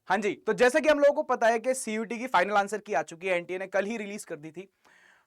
हाँ जी, तो जैसे कि हम लोगों को पता है कि सीयूटी की फाइनल आंसर की आ चुकी है, एनटीए ने कल ही रिलीज कर दी थी।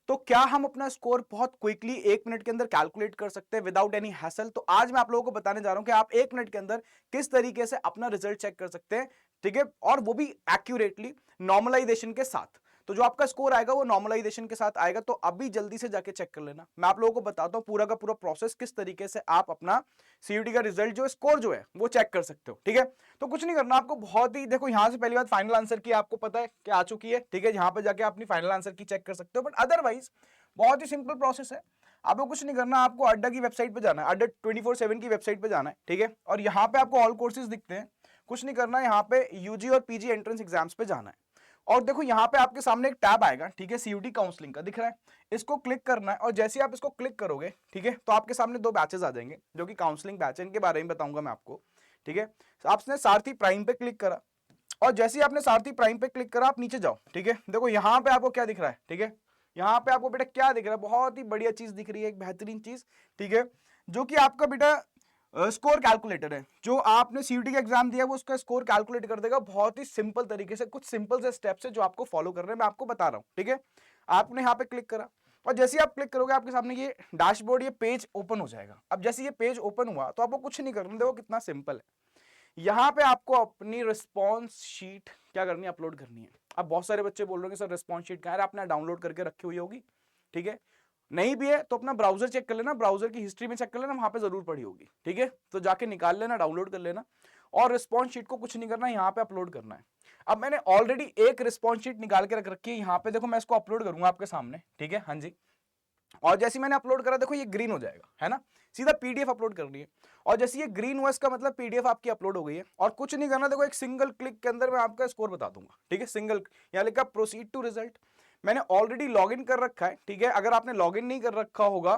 तो क्या हम अपना स्कोर बहुत क्विकली 1 मिनट के अंदर कैलकुलेट कर सकते हैं विदाउट एनी हैसल? तो आज मैं आप लोगों को बताने जा रहा हूं कि आप 1 मिनट के अंदर किस तरीके से अपना रिजल्ट चेक कर सकते हैं, ठीक है, और वो भी एक्यूरेटली नॉर्मलाइजेशन के साथ। तो जो आपका स्कोर आएगा वो नॉर्मलाइजेशन के साथ आएगा। तो अभी जल्दी से जाके चेक कर लेना। मैं आप लोगों को बताता हूं पूरा का पूरा प्रोसेस, किस तरीके से आप अपना सीयूटी का रिजल्ट जो स्कोर जो है वो चेक कर सकते हो, ठीक है। तो कुछ नहीं करना आपको, बहुत ही देखो, यहां से पहली बात फाइनल आंसर की आपको पता है कि आ चुकी है, ठीक है, यहां पर जाके अपनी फाइनल आंसर की चेक कर सकते हो। बट अदरवाइज बहुत ही सिंपल प्रोसेस है। आपको कुछ नहीं करना, आपको अड्डा की वेबसाइट पे जाना है, अड्डा 24/7 की वेबसाइट पे जाना है, ठीक है, और यहाँ पे आपको ऑल कोर्सेज दिखते हैं। कुछ नहीं करना, यहाँ पे यूजी और पीजी एंट्रेंस एग्जाम्स पे जाना है, और देखो यहाँ पे आपके सामने एक टैब आएगा, ठीक है, सीयूटी काउंसलिंग का दिख रहा है, इसको क्लिक करना है। और जैसे आप इसको क्लिक करोगे, ठीक है, तो आपके सामने 2 बैचेस आ जाएंगे जो कि काउंसलिंग बैच है, इनके बारे में बताऊंगा मैं आपको, ठीक है। आपने सारथी प्राइम पे क्लिक करा, और जैसे ही आपने सारथी प्राइम पे क्लिक करा, आप नीचे जाओ, ठीक है, देखो यहाँ पे आपको क्या दिख रहा है, ठीक है, यहाँ पे आपको बेटा क्या दिख रहा है, बहुत ही बढ़िया चीज दिख रही है, एक बेहतरीन चीज, ठीक है, जो कि आपका बेटा स्कोर कैलकुलेटर है। जो आपने सीयूटी का एग्जाम दिया वो उसका स्कोर कैलकुलेट कर देगा बहुत ही सिंपल तरीके से। कुछ सिंपल से स्टेप्स है जो आपको फॉलो करने हैं, मैं आपको बता रहा हूं, ठीक है। आपने यहाँ पे क्लिक करा, और जैसे ही आप क्लिक करोगे आपके सामने ये डैशबोर्ड, ये पेज ओपन हो जाएगा। अब जैसे ये पेज ओपन हुआ तो आपको कुछ नहीं करना, देखो कितना सिंपल है। यहाँ पे आपको अपनी रिस्पॉन्स शीट क्या करनी है, अपलोड करनी है। अब बहुत सारे बच्चे बोल रहे हैं सर रिस्पॉन्स शीट कहाँ है, आपने डाउनलोड करके रखी हुई होगी, ठीक है। नहीं भी है तो अपना ब्राउजर चेक कर लेना, ब्राउजर की हिस्ट्री में चेक कर लेना, वहां पे जरूर पड़ी होगी, ठीक है। तो जाके निकाल लेना, डाउनलोड कर लेना, और रिस्पॉन्स शीट को कुछ नहीं करना, यहाँ पे अपलोड करना है। अब मैंने ऑलरेडी एक रिस्पॉन्स शीट निकाल के रख रखी है यहाँ पे, देखो मैं इसको अपलोड करूंगा आपके सामने, ठीक है, हाँ जी। और जैसे मैंने अपलोड करा, देखो ये ग्रीन हो जाएगा, है ना, सीधा पीडीएफ अपलोड करनी है। और जैसे ये ग्रीन हुआ इसका मतलब पीडीएफ आपकी अपलोड हो गई है, और कुछ नहीं करना, देखो एक सिंगल क्लिक के अंदर मैं आपका स्कोर बता दूंगा, ठीक है। सिंगल, यहाँ लिखा प्रोसीड टू रिजल्ट, मैंने ऑलरेडी लॉगिन कर रखा है, ठीक है। अगर आपने लॉगिन नहीं कर रखा होगा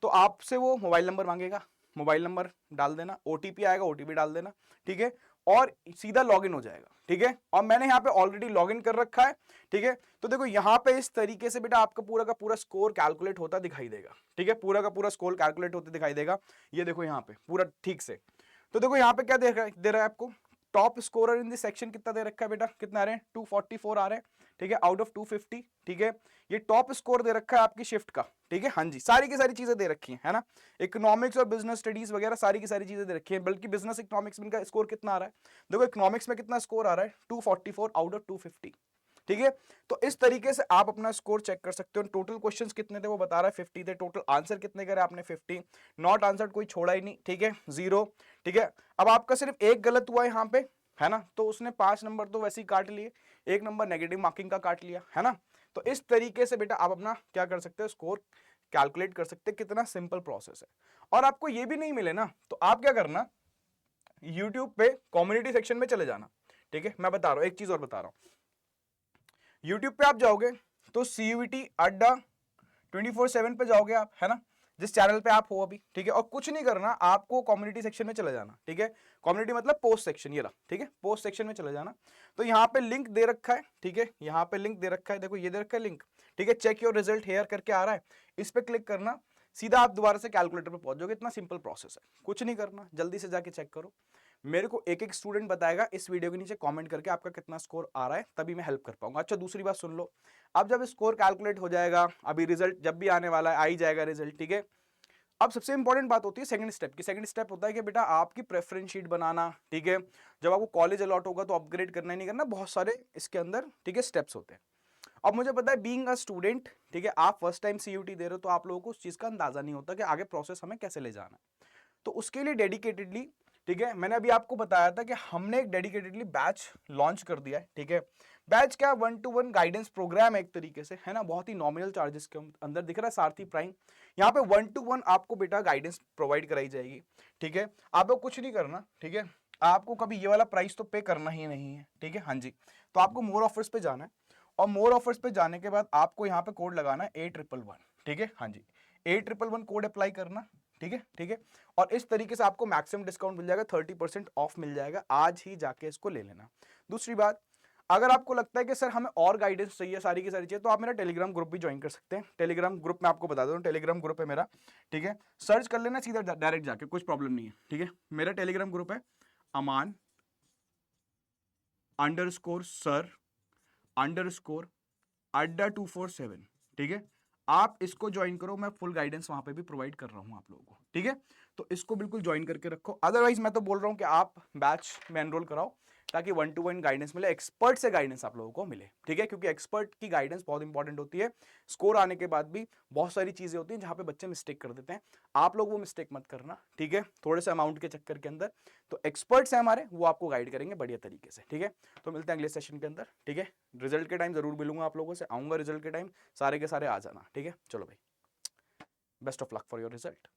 तो आपसे वो मोबाइल नंबर मांगेगा, मोबाइल नंबर डाल देना, ओटीपी आएगा, ओटीपी डाल देना, ठीक है, और सीधा लॉगिन हो जाएगा, ठीक है। और मैंने यहाँ पे ऑलरेडी लॉगिन कर रखा है, ठीक है। तो देखो यहाँ पे इस तरीके से बेटा आपका पूरा का पूरा स्कोर कैलकुलेट होता दिखाई देगा, ठीक है, पूरा का पूरा स्कोर कैलकुलेट होता दिखाई देगा। ये देखो यहाँ पे पूरा ठीक से। तो देखो यहाँ पे क्या दे रहा है आपको, top scorer in this section कितना दे रखा है बेटा, कितना आ रहे हैं, 244 आ रहे हैं, ठीक है, आउट ऑफ 250, ठीक है। ये टॉप स्कोर दे रखा है आपकी शिफ्ट का, ठीक है, हाँ जी, सारी की सारी चीजें दे रखी है ना। इकोनॉमिक्स और बिजनेस स्टडीज वगैरह सारी की सारी चीजें दे रखी है, बल्कि बिजनेस इकोनॉमिक्स में इनका स्कोर कितना आ रहा है, देखो इकोनॉमिक्स में कितना स्कोर आ रहा है, 244 आउट ऑफ 250, ठीक है। तो इस तरीके से आप अपना स्कोर चेक कर सकते हो। टोटल क्वेश्चंस कितने थे वो बता रहा है, 50 थे। टोटल आंसर कितने करे आपने, 50। नॉट आंसर कोई छोड़ा ही नहीं, ठीक है, 0, ठीक है। अब आपका सिर्फ एक गलत हुआ है यहाँ पे, है ना, तो उसने 5 नंबर तो वैसे ही काट लिए, 1 नंबर नेगेटिव मार्किंग का काट लिया, है ना। तो इस तरीके से बेटा आप अपना क्या कर सकते हो, स्कोर कैलकुलेट कर सकते हैं। कितना सिंपल प्रोसेस है। और आपको ये भी नहीं मिले ना तो आप क्या करना, यूट्यूब पे कम्युनिटी सेक्शन में चले जाना, ठीक है। मैं बता रहा हूं, एक चीज और बता रहा हूं, यूट्यूब पे आप जाओगे तो सीयूटी अड्डा 24/7 पे जाओगे आप, है ना, जिस चैनल पे आप हो अभी, ठीक है। और कुछ नहीं करना, आपको कम्युनिटी सेक्शन में चले जाना, ठीक है। कम्युनिटी मतलब पोस्ट सेक्शन, ये रहा, ठीक है, पोस्ट सेक्शन में चले जाना। तो यहाँ पे लिंक दे रखा है, ठीक है, यहाँ पे लिंक दे रखा है, देखो ये दे रखा है लिंक, ठीक है, चेक योर रिजल्ट हेयर करके आ रहा है, इस पे क्लिक करना, सीधा आप दोबारा से कैलकुलेटर पे पहुंच जाओगे। इतना सिंपल प्रोसेस है, कुछ नहीं करना, जल्दी से जाके चेक करो। मेरे को एक एक स्टूडेंट बताएगा इस वीडियो के नीचे कमेंट करके आपका कितना स्कोर आ रहा है, तभी मैं हेल्प कर पाऊंगा। अच्छा दूसरी बात सुन लो, अब जब स्कोर कैलकुलेट हो जाएगा, अभी रिजल्ट जब भी आने वाला है, आ ही जाएगा रिजल्ट, ठीक है। अब सबसे इंपॉर्टेंट बात होती है सेकंड स्टेप की। सेकंड स्टेप होता है कि बेटा आपकी प्रेफरेंस शीट बनाना, ठीक है। जब आपको कॉलेज अलॉट होगा तो अपग्रेड करना ही नहीं करना, बहुत सारे इसके अंदर, ठीक है, स्टेप्स होते हैं। अब मुझे पता है बीइंग अ स्टूडेंट, ठीक है, आप फर्स्ट टाइम सीयूटी दे रहे हो तो आप लोगों को उस चीज का अंदाजा नहीं होता कि आगे प्रोसेस हमें कैसे ले जाना है। तो उसके लिए डेडिकेटेडली, ठीक है, मैंने अभी आपको बताया था कि हमने एक डेडिकेटेडली बैच लॉन्च कर दिया है, ठीक है। बैच क्या, 1-to-1 गाइडेंस प्रोग्राम है एक तरीके से, है ना, बहुत ही नॉमिनल चार्जेस के अंदर दिख रहा है सारथी प्राइम। यहाँ पे 1-to-1 आपको बेटा गाइडेंस प्रोवाइड कराई जाएगी, ठीक है। आपको कुछ नहीं करना, ठीक है, आपको कभी ये वाला प्राइस तो पे करना ही नहीं है, ठीक है, हाँ जी। तो आपको मोर ऑफर्स पे जाना है, और मोर ऑफर्स पे जाने के बाद आपको यहाँ पे कोड लगाना है 8111, ठीक है, हाँ जी, 8111 कोड अप्लाई करना, ठीक है, ठीक है। और इस तरीके से आपको मैक्सिमम डिस्काउंट मिल जाएगा, 30% ऑफ मिल जाएगा, आज ही जाके इसको ले लेना। दूसरी बात, अगर आपको लगता है कि सर हमें और गाइडेंस चाहिए, सारी की सारी चाहिए, तो आप मेरा टेलीग्राम ग्रुप भी ज्वाइन कर सकते हैं। टेलीग्राम ग्रुप में आपको बता दूं, टेलीग्राम ग्रुप है मेरा, ठीक है, सर्च कर लेना सीधा डायरेक्ट जाके, कुछ प्रॉब्लम नहीं है, ठीक है। मेरा टेलीग्राम ग्रुप है अमान _sir _Adda247, ठीक है। आप इसको ज्वाइन करो, मैं फुल गाइडेंस वहां पे भी प्रोवाइड कर रहा हूं आप लोगों को, ठीक है। तो इसको बिल्कुल ज्वाइन करके रखो। अदरवाइज मैं तो बोल रहा हूं कि आप बैच में एनरोल कराओ, ताकि 1-to-1 गाइडेंस मिले, एक्सपर्ट से गाइडेंस आप लोगों को मिले, ठीक है। क्योंकि एक्सपर्ट की गाइडेंस बहुत इंपॉर्टेंट होती है। स्कोर आने के बाद भी बहुत सारी चीजें होती हैं जहां पे बच्चे मिस्टेक कर देते हैं, आप लोग वो मिस्टेक मत करना, ठीक है, थोड़े से अमाउंट के चक्कर के अंदर। तो एक्सपर्ट्स हैं हमारे, वो आपको गाइड करेंगे बढ़िया तरीके से, ठीक है। तो मिलते हैं अगले सेशन के अंदर, ठीक है। रिजल्ट के टाइम जरूर मिलूंगा आप लोगों से, आऊंगा रिजल्ट के टाइम, सारे के सारे आ जाना, ठीक है। चलो भाई, best of luck for your result.